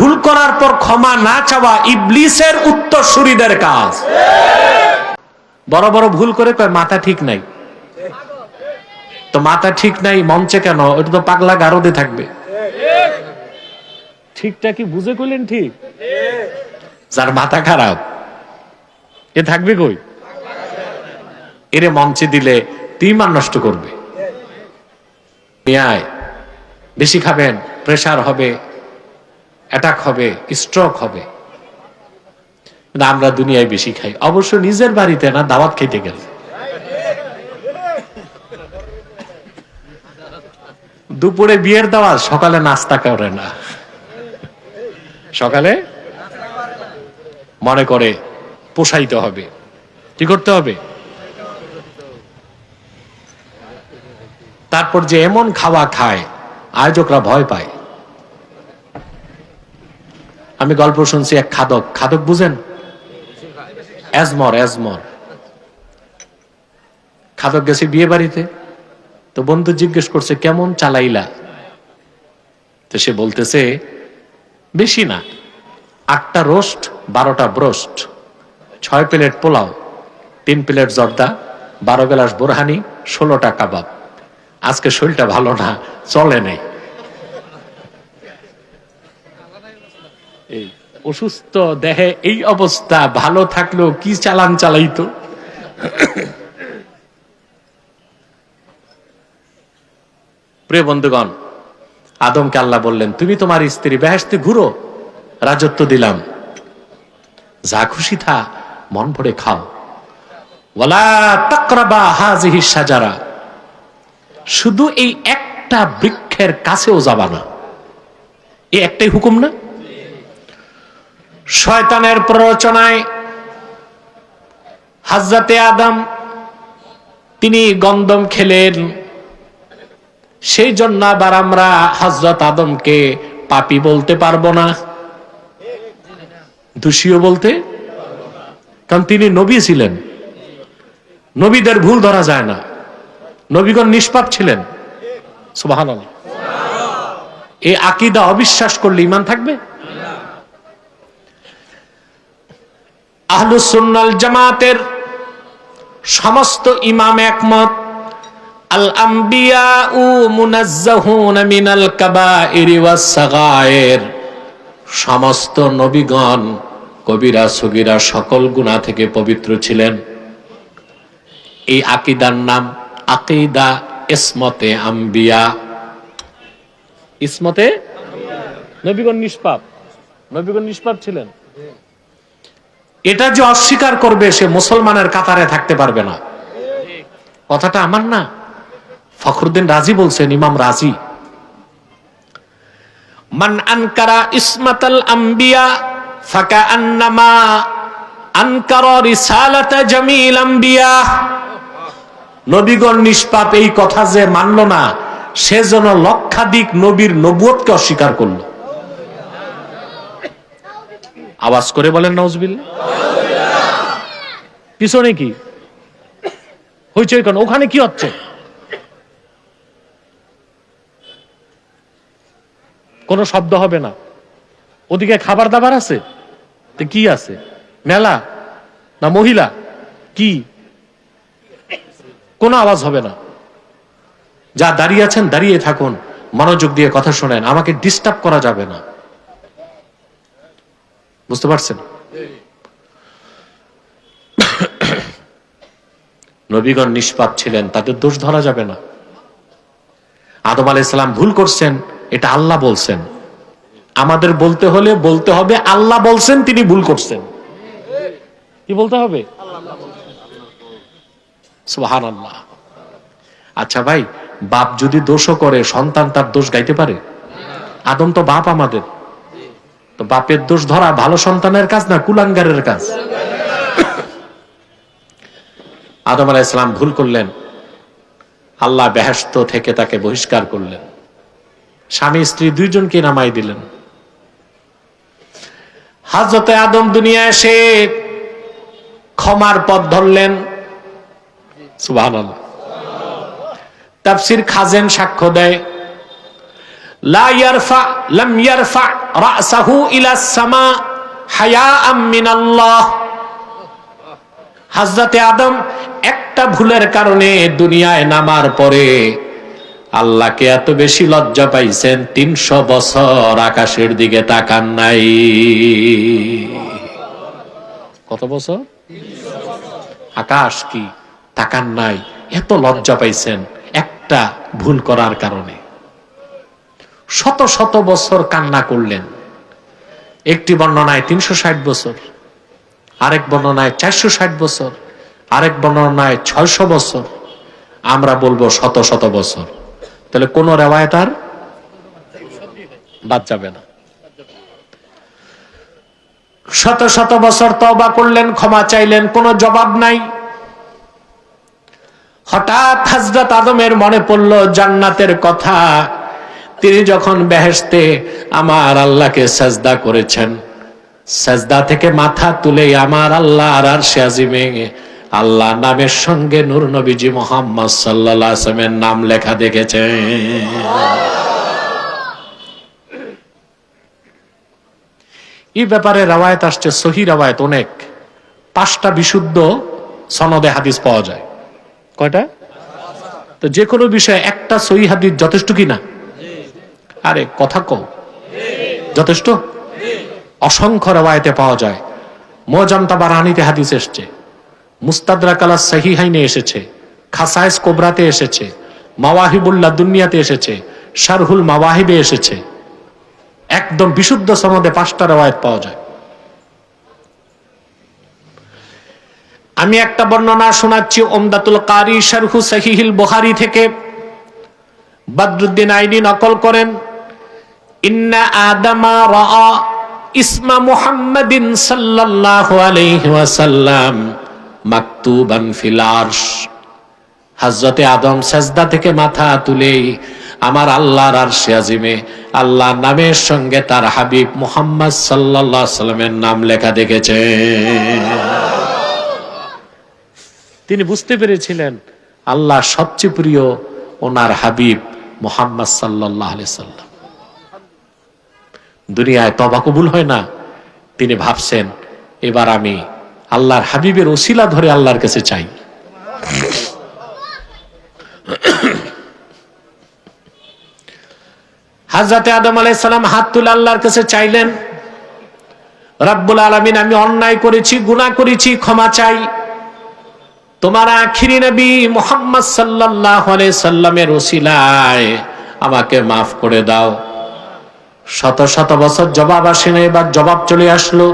ভুল করার পর ক্ষমা না চাওয়া ইবলিসের উত্তরসূরিদের কাজ। বড় বড় ভুল করে কয় মাথা ঠিক নাই। তো মাথা ঠিক নাই মঞ্চে কেন? ওটা তো পাগলা গারদে থাকবে। ঠিকটা কি বুঝে কইলেন? ঠিক যার মাথা খারাপ এ থাকবে কই? এরে মঞ্চে দিলে ইমান নষ্ট করবে। বেশি খাবেন, প্রেসার হবে, অ্যাটাক হবে, স্ট্রোক হবে। আমরা দুনিয়ায় বেশি খাই, অবশ্য নিজের বাড়িতে না, দাওয়াত খেতে গেলে। দুপুরে বিয়ের দাওয়াত, সকালে নাস্তা করে না, সকালে মনে করে পোষাইতে হবে। কি করতে হবে? তারপর যে এমন খাওয়া খায় আয়োজকরা ভয় পায়। আমি গল্প শুনছি, এক খাদক, খাদক বুঝেন? এজমর খাদক গেছে বিয়ে বাড়িতে। তো বন্ধু জিজ্ঞেস করছে কেমন চালাইলা? তো সে বলতেছে বেশি না, 8টা রোস্ট, 12টা ব্রোস্ট, 6 প্লেট পোলাও, 3 প্লেট জর্দা, 12 গ্লাস বোরহানি, 16টা কাবাব। আজকে শরীরটা ভালো না, চলে নেই। এই অসুস্থ দেহে এই অবস্থা, ভালো থাকলেও কি চালান চালাইতো। প্রিয় বন্ধুগণ, আদমকে আল্লাহ বললেন তুমি তোমার স্ত্রী বেহেশতে ঘুরো, রাজত্ব দিলাম, যা খুশি থা মন ভরে খাও, ওয়ালা তাকরাবা হাযিহি শাজারা, শুধু এই একটা বৃক্ষের কাছেও যাবা না। এই একটাই হুকুম না? শয়তানের প্ররোচনায় হযরতে আদম তিনি গন্ধম খেলেন। সেই জন্য আবার আমরা হযরত আদমকে পাপী বলতে পারবো না, দোষীও বলতে, কারণ তিনি নবী ছিলেন। নবীদের ভুল ধরা যায় না, নবীগণ নিষ্পাপ ছিলেন। সুবহানাল্লাহ। এই আকীদা অবিশ্বাস করলে ঈমান থাকবে? আহলুস সুন্নাল জামাতের সমস্ত ইমাম একমত, আল আম্বিয়াউ মুনাজ্জাহুনা মিনাল কাবাইরি ওয়াস সাগায়ের, সমস্ত নবীগণ কবিরা সগীরা সকল গুনাহ থেকে পবিত্র ছিলেন। এই আকীদার নাম আকীদা ইসমতে আম্বিয়া। ইসমতে নবীগণ নিষ্পাপ, নবীগণ নিষ্পাপ ছিলেন। এটা যে অস্বীকার করবে সে মুসলমানের কাতারে থাকতে পারবে না। কথাটা আমার না, ফখরুদ্দিন রাজি বলছেন, ইমাম রাজি। মান আনকারা ইসমাতাল আম্বিয়া ফাকাআন্নামা আনকারা রিসালাতা জামিল আম্বিয়া। নবীগণ নিষ্পাপ এই কথা যে মানল না, সেজন্য লক্ষাধিক নবীর নবুয়তকে অস্বীকার করল। আওয়াজ করে বলেন নাউজুবিল্লাহ। পিছনে কি হইছে? ওখানে কি হচ্ছে? কোন শব্দ হবে না। ওদিকে খাবার দাবার আছে, কি আছে? মেলা না মহিলা? কি? কোনো আওয়াজ হবে না। যা দাঁড়িয়ে আছেন দাঁড়িয়ে থাকুন, মনোযোগ দিয়ে কথা শোনেন, আমাকে ডিস্টার্ব করা যাবে না। বুঝতে পারছেন? নবীগণ নিষ্পাপ ছিলেন, তাদের দোষ ধরা যাবে না। আদম আলাইহিস সালাম ভুল করছেন, এটা আল্লাহ বলছেন। আমাদের বলতে হলে বলতে হবে আল্লাহ বলছেন তিনি ভুল করছেন। কি বলতে হবে? সুবহানাল্লাহ। আচ্ছা ভাই, বাপ যদি দোষও করে সন্তান তার দোষ গাইতে পারে? আদম তো বাপ আমাদের, তো বাপের দোষ ধরা ভালো সন্তানের কাজ না কুলাঙ্গারের কাজ। আদম আলাইহিস সালাম ভুল করলেন, আল্লাহ বেহেশত থেকে তাকে বহিষ্কার করলেন, স্বামী স্ত্রী দুইজনকে নামাই দিলেন। হযরতে আদম দুনিয়ায় এসে ক্ষমার পথ ধরলেন। সুবহানাল্লাহ। তাফসীর খাজেন সাক্ষ্য দেয়, লাম ইয়ারফা রাসাহু ইলা সামা হায়াআম মিনাল্লাহ। হযরতে আদম একটা ভুলের কারণে দুনিয়ায় নামার পরে আল্লাহকে এত বেশি লজ্জা পাইছেন, 300 বছর আকাশের দিকে তাকান নাই। কত বছর? আকাশ কি তাকান নাই, এত লজ্জা পাইছেন একটা ভুল করার কারণে। শত শত বছর কান্না করলেন। একটি বর্ণনায় 360 বছর, আরেক বর্ণনায় 460 বছর, আরেক বর্ণনায় 600 বছর, আমরা বলবো শত শত বছর। তাহলে কোন রেওয়ায়েত আর বাদ যাবে না। শত শত বছর তওবা করলেন, ক্ষমা চাইলেন, কোনো জবাব নাই। হঠাৎ হযরত আদমের মনে পড়ল জান্নাতের কথা। তিনি যখন বেহেশতে আমার আল্লাহকে সাজদা করেছেন, সাজদা থেকে মাথা তুলে আমার আল্লাহর আরশে আজিমে আল্লাহ নামের সঙ্গে নূর নবীজি মুহাম্মদ সাল্লাল্লাহু আলাইহি ওয়াসাল্লামের নাম লেখা দেখেছেন। এই ব্যাপারে রওয়ায়াত আসছে, সহিহ রওয়ায়াত অনেক, 5টা বিশুদ্ধ সনদে হাদিস পাওয়া যায়। কয়টা? তো যে কোনো বিষয়ে একটা সহিহ হাদিস যথেষ্ট কিনা? আরে কথা কও, যথেষ্ট? অসংখ্য রওয়ায়াতে পাওয়া যায়। মুআজাম তাবারানীতে হাদিস এসেছে, মুস্তাদরাক আলা সহিহাইনে এসেছে, খাসায়েস কুবরাতে এসেছে, মাওয়াহিবুল লাদুনিয়াতে এসেছে, শারহুল মাওয়াহিবে এসেছে। একদম বিশুদ্ধ সনদে 5টা রওয়ায়াত পাওয়া যায়। আমি একটা বর্ণনা শোনাচ্ছি উমদাতুল কারি শারহু সহিহুল বুখারী থেকে। বদরুদ্দিন আইনি নকল করেন, ইন্না আদামা রাআ ইসমা মুহাম্মাদিন সাল্লাল্লাহু আলাইহি ওয়াসাল্লাম মাকতুবান ফিল আরশ। হযরতে আদম সাজদা থেকে মাথা তুলেই আমার আল্লাহর আরশে আজিমে আল্লাহর নামের সঙ্গে তার হাবিব মুহাম্মদ সাল্লাল্লাহু আলাইহি সাল্লামের নাম লেখা দেখেছেন। তিনি বুঝতে পেরেছিলেন আল্লাহ সবচেয়ে প্রিয় ওনার হাবিব মুহাম্মদ সাল্লাল্লাহু আলাইহি সাল্লাম। দুনিয়ায় তওবা কবুল হয় না, তিনি ভাবছেন এবার আমি আল্লাহর হাবিবের ওসিলা ধরে আল্লাহর কাছে চাই। হযরতে আদম আলাইহিস সালাম হাত তুলে আল্লাহর কাছে চাইলেন, রব্বুল আলামিন আমি অন্যায় করেছি, গুনাহ করেছি, ক্ষমা চাই। তোমার আখিরি নবী মুহাম্মদ সাল্লাল্লাহু আলাইহি সাল্লামের ওসিলায় আমাকে মাফ করে দাও। শত শত বছর জবাব আসে না, এবার জবাব চলে আসলো।